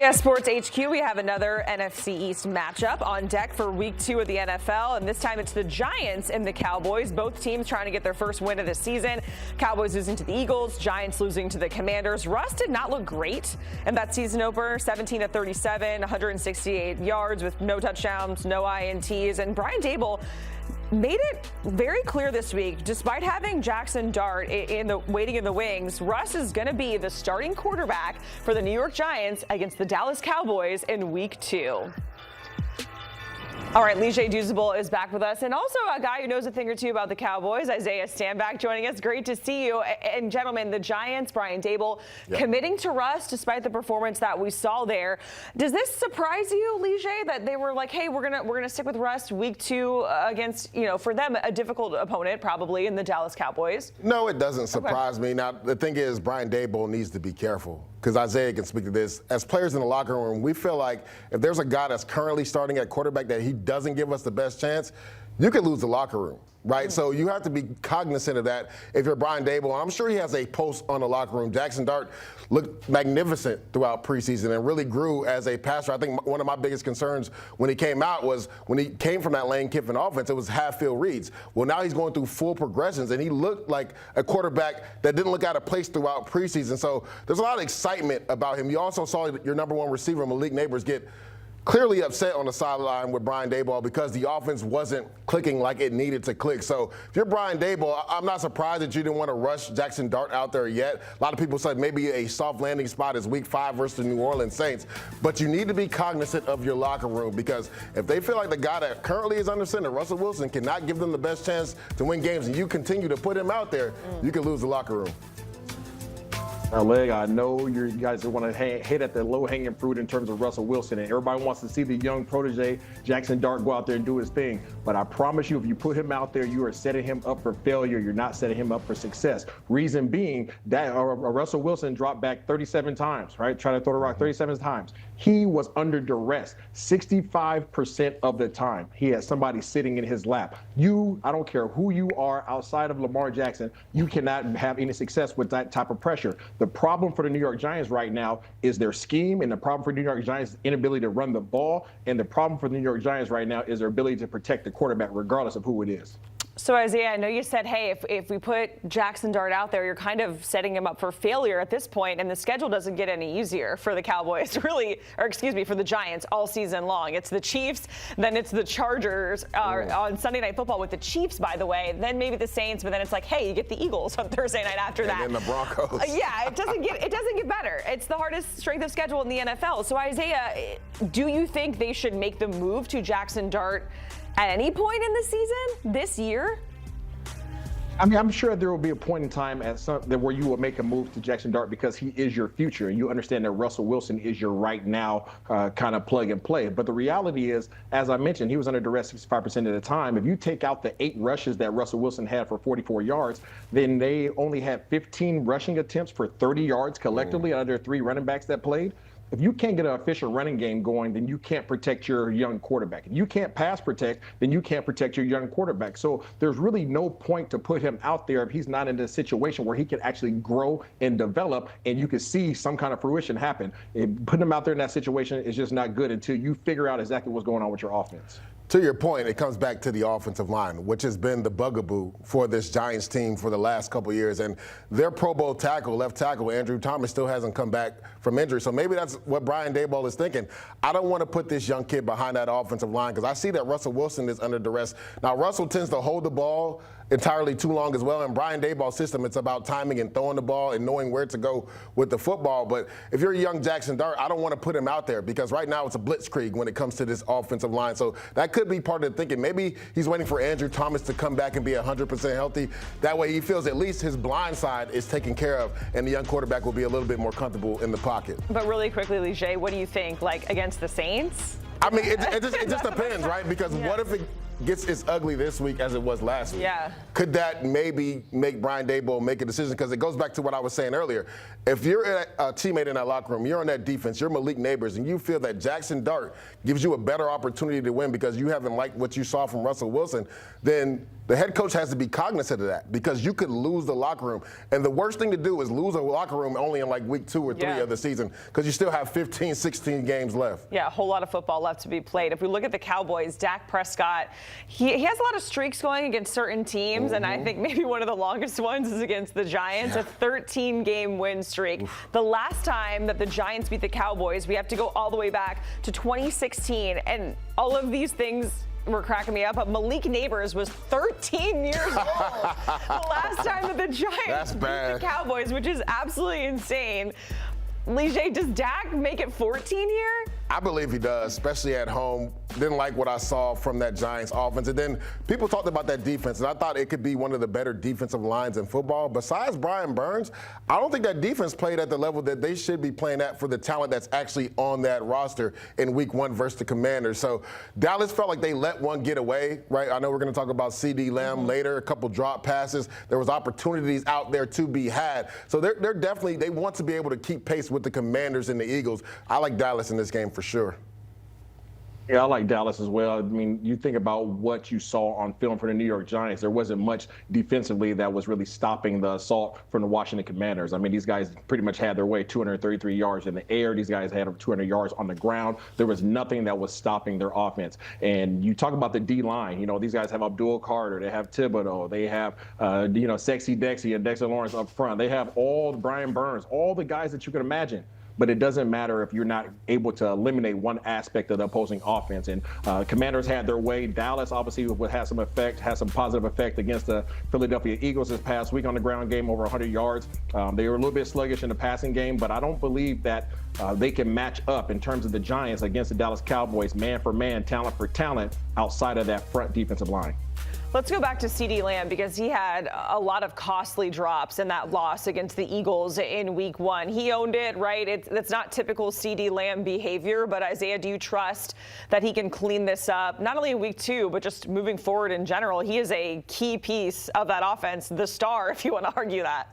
Yeah, Sports HQ, we have another NFC East matchup on deck for week 2 of the NFL, and this time it's the Giants and the Cowboys. Both teams trying to get their first win of the season. Cowboys losing to the Eagles, Giants losing to the Commanders. Russ did not look great in that season opener, 17-37, 168 yards with no touchdowns, no INTs, and Brian Daboll made it very clear this week, despite having Jackson Dart waiting in the wings, Russ is going to be the starting quarterback for the New York Giants against the Dallas Cowboys in week 2. All right, Douzable is back with us, and also a guy who knows a thing or two about the Cowboys, Isaiah Stanback, joining us. Great to see you. And gentlemen, the Giants, Brian Daboll, committing to Russ despite the performance that we saw there. Does this surprise you, Lige, that they were like, hey, we're gonna stick with Russ week 2 against, for them, a difficult opponent probably in the Dallas Cowboys? No, it doesn't surprise me. Now, the thing is, Brian Daboll needs to be careful, because Isaiah can speak to this. As players in the locker room, we feel like if there's a guy that's currently starting at quarterback that he doesn't give us the best chance, you could lose the locker room, right? So you have to be cognizant of that if you're Brian Daboll. And I'm sure he has a post on the locker room. Jackson Dart looked magnificent throughout preseason and really grew as a passer. I think one of my biggest concerns when he came out was when he came from that Lane Kiffin offense, it was half-field reads. Well, now he's going through full progressions, and he looked like a quarterback that didn't look out of place throughout preseason. So there's a lot of excitement about him. You also saw your number one receiver, Malik Neighbors, get clearly upset on the sideline with Brian Daboll because the offense wasn't clicking like it needed to click. So if you're Brian Daboll, I'm not surprised that you didn't want to rush Jackson Dart out there yet. A lot of people said maybe a soft landing spot is week 5 versus the New Orleans Saints. But you need to be cognizant of your locker room, because if they feel like the guy that currently is under center, Russell Wilson, cannot give them the best chance to win games, and you continue to put him out there, you can lose the locker room. Now, Leg, I know you guys want to hit at the low-hanging fruit in terms of Russell Wilson, and everybody wants to see the young protege, Jackson Dart, go out there and do his thing. But I promise you, if you put him out there, you are setting him up for failure. You're not setting him up for success. Reason being that Russell Wilson dropped back 37 times, right? Trying to throw the rock 37 times. He was under duress 65% of the time. He had somebody sitting in his lap. I don't care who you are outside of Lamar Jackson, you cannot have any success with that type of pressure. The problem for the New York Giants right now is their scheme, and the problem for the New York Giants is inability to run the ball, and the problem for the New York Giants right now is their ability to protect the quarterback regardless of who it is. So, Isaiah, I know you said, hey, if we put Jackson Dart out there, you're kind of setting him up for failure at this point, and the schedule doesn't get any easier for the Cowboys, for the Giants all season long. It's the Chiefs, then it's the Chargers on Sunday Night Football with the Chiefs, by the way, then maybe the Saints, but then it's like, hey, you get the Eagles on Thursday night after that. And then the Broncos. Yeah, it doesn't get better. It's the hardest strength of schedule in the NFL. So, Isaiah, do you think they should make the move to Jackson Dart at any point in the season this year? I mean, I'm sure there will be a point in time where you will make a move to Jackson Dart because he is your future, and you understand that Russell Wilson is your right now kind of plug and play. But the reality is, as I mentioned, he was under duress 65% of the time. If you take out the 8 rushes that Russell Wilson had for 44 yards, then they only had 15 rushing attempts for 30 yards collectively out of their 3 running backs that played. If you can't get an efficient running game going, then you can't protect your young quarterback. If you can't pass protect, then you can't protect your young quarterback. So there's really no point to put him out there if he's not in a situation where he can actually grow and develop, and you can see some kind of fruition happen. Putting him out there in that situation is just not good until you figure out exactly what's going on with your offense. To your point, it comes back to the offensive line, which has been the bugaboo for this Giants team for the last couple of years. And their Pro Bowl tackle, left tackle, Andrew Thomas, still hasn't come back from injury. So maybe that's what Brian Daboll is thinking. I don't want to put this young kid behind that offensive line because I see that Russell Wilson is under duress. Now, Russell tends to hold the ball entirely too long as well. In Brian Daboll's system, it's about timing and throwing the ball and knowing where to go with the football. But if you're a young Jackson Dart, I don't want to put him out there because right now it's a blitzkrieg when it comes to this offensive line. So that could be part of the thinking. Maybe he's waiting for Andrew Thomas to come back and be 100% healthy. That way he feels at least his blind side is taken care of, and the young quarterback will be a little bit more comfortable in the pocket. But really quickly, Lige, what do you think? Like against the Saints? I mean, it just depends, right? Because what if it gets as ugly this week as it was last week? Yeah. Could that maybe make Brian Daboll make a decision? Because it goes back to what I was saying earlier. If you're a teammate in that locker room, you're on that defense, you're Malik Neighbors, and you feel that Jackson Dart gives you a better opportunity to win because you haven't liked what you saw from Russell Wilson, then The head coach has to be cognizant of that because you could lose the locker room. And the worst thing to do is lose a locker room only in like week 2 or 3 of the season because you still have 15, 16 games left. Yeah, a whole lot of football left to be played. If we look at the Cowboys, Dak Prescott, he has a lot of streaks going against certain teams, and I think maybe one of the longest ones is against the Giants, a 13-game win streak. The last time that the Giants beat the Cowboys, we have to go all the way back to 2016, and all of these things were cracking me up, but Malik Neighbors was 13 years old the last time that the Giants beat the Cowboys, which is absolutely insane. Lige, does Dak make it 14 here? I believe he does, especially at home. Didn't like what I saw from that Giants offense. And then people talked about that defense, and I thought it could be one of the better defensive lines in football. Besides Brian Burns, I don't think that defense played at the level that they should be playing at for the talent that's actually on that roster in week 1 versus the Commanders. So Dallas felt like they let one get away, right? I know we're going to talk about CeeDee Lamb later, a couple drop passes. There was opportunities out there to be had. So they're definitely, they want to be able to keep pace with the Commanders and the Eagles. I like Dallas in this game for sure. Yeah, I like Dallas as well. I mean, you think about what you saw on film for the New York Giants. There wasn't much defensively that was really stopping the assault from the Washington Commanders. I mean, these guys pretty much had their way 233 yards in the air. These guys had over 200 yards on the ground. There was nothing that was stopping their offense. And you talk about the D-line. You know, these guys have Abdul Carter. They have Thibodeau. They have, Sexy Dexy and Dexter Lawrence up front. They have all Brian Burns, all the guys that you can imagine. But it doesn't matter if you're not able to eliminate one aspect of the opposing offense. And Commanders had their way. Dallas obviously had some positive effect against the Philadelphia Eagles this past week on the ground game, over 100 yards. They were a little bit sluggish in the passing game, but I don't believe that they can match up in terms of the Giants against the Dallas Cowboys, man for man, talent for talent, outside of that front defensive line. Let's go back to CeeDee Lamb because he had a lot of costly drops in that loss against the Eagles in week 1. He owned it, right? That's not typical CeeDee Lamb behavior, but Isaiah, do you trust that he can clean this up, not only in week 2, but just moving forward in general? He is a key piece of that offense, the star, if you want to argue that.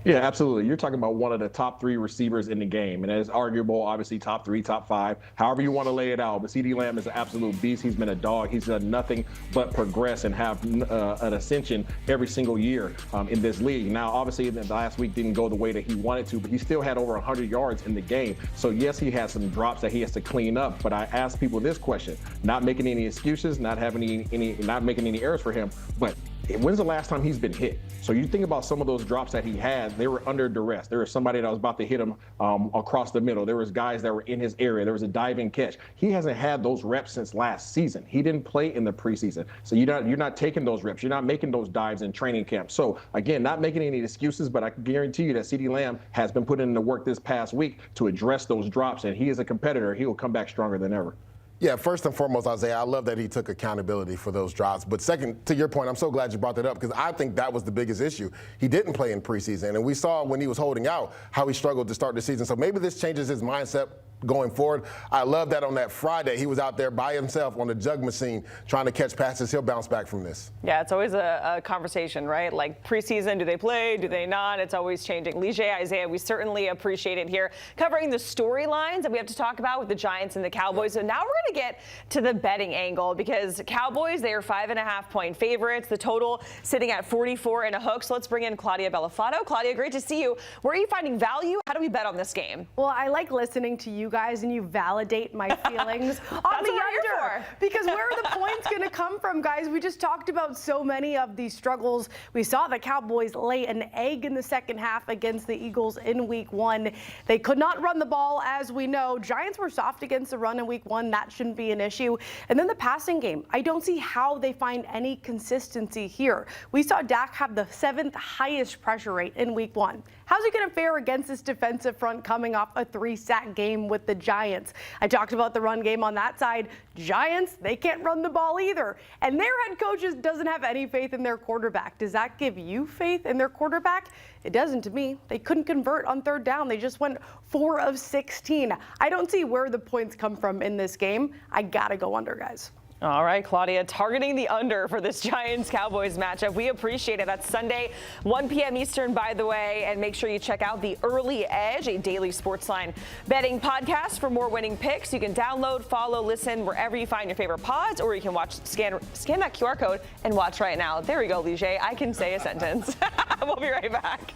Yeah, absolutely. You're talking about one of the top 3 receivers in the game, and it's arguable, obviously, top 3, top 5, however you want to lay it out. But CeeDee Lamb is an absolute beast. He's been a dog. He's done nothing but progress and have an ascension every single year in this league. Now, obviously, the last week didn't go the way that he wanted to, but he still had over 100 yards in the game. So, yes, he has some drops that he has to clean up. But I ask people this question, not making any excuses, not making any errors for him, but when's the last time he's been hit? So you think about some of those drops that he had, they were under duress. There was somebody that was about to hit him across the middle. There was guys that were in his area. There was a diving catch. He hasn't had those reps since last season. He didn't play in the preseason. So you're not taking those reps. You're not making those dives in training camp. So again, not making any excuses, but I can guarantee you that CeeDee Lamb has been putting in the work this past week to address those drops, and he is a competitor. He will come back stronger than ever. Yeah, first and foremost, Isaiah, I love that he took accountability for those drops. But second, to your point, I'm so glad you brought that up because I think that was the biggest issue. He didn't play in preseason, and we saw when he was holding out how he struggled to start the season. So maybe this changes his mindset going forward. I love that on that Friday he was out there by himself on the jug machine trying to catch passes. He'll bounce back from this. Yeah, it's always a conversation, right? Like preseason, do they play? Do they not? It's always changing. Lige, Isaiah, we certainly appreciate it here. Covering the storylines that we have to talk about with the Giants and the Cowboys. So now we're going to get to the betting angle because Cowboys, they are 5.5-point favorites. The total sitting at 44 and a hook. So let's bring in Claudia Bellafato. Claudia, great to see you. Where are you finding value? How do we bet on this game? Well, I like listening to you guys and you validate my feelings on the under because where are the points going to come from, guys? We just talked about so many of these struggles. We saw the Cowboys lay an egg in the second half against the Eagles in week 1. They could not run the ball, as we know. Giants were soft against the run in week 1. That shouldn't be an issue. And then the passing game. I don't see how they find any consistency here. We saw Dak have the 7th highest pressure rate in week 1. How's he going to fare against this defensive front coming off a 3-sack game with the Giants? I talked about the run game on that side. Giants, they can't run the ball either. And their head coach doesn't have any faith in their quarterback. Does that give you faith in their quarterback? It doesn't to me. They couldn't convert on 3rd down. They just went 4 of 16. I don't see where the points come from in this game. I got to go under, guys. All right, Claudia, targeting the under for this Giants-Cowboys matchup. We appreciate it. That's Sunday, 1 p.m. Eastern, by the way. And make sure you check out The Early Edge, a daily Sportsline betting podcast for more winning picks. You can download, follow, listen wherever you find your favorite pods, or you can scan that QR code and watch right now. There we go, Lige. I can say a sentence. We'll be right back.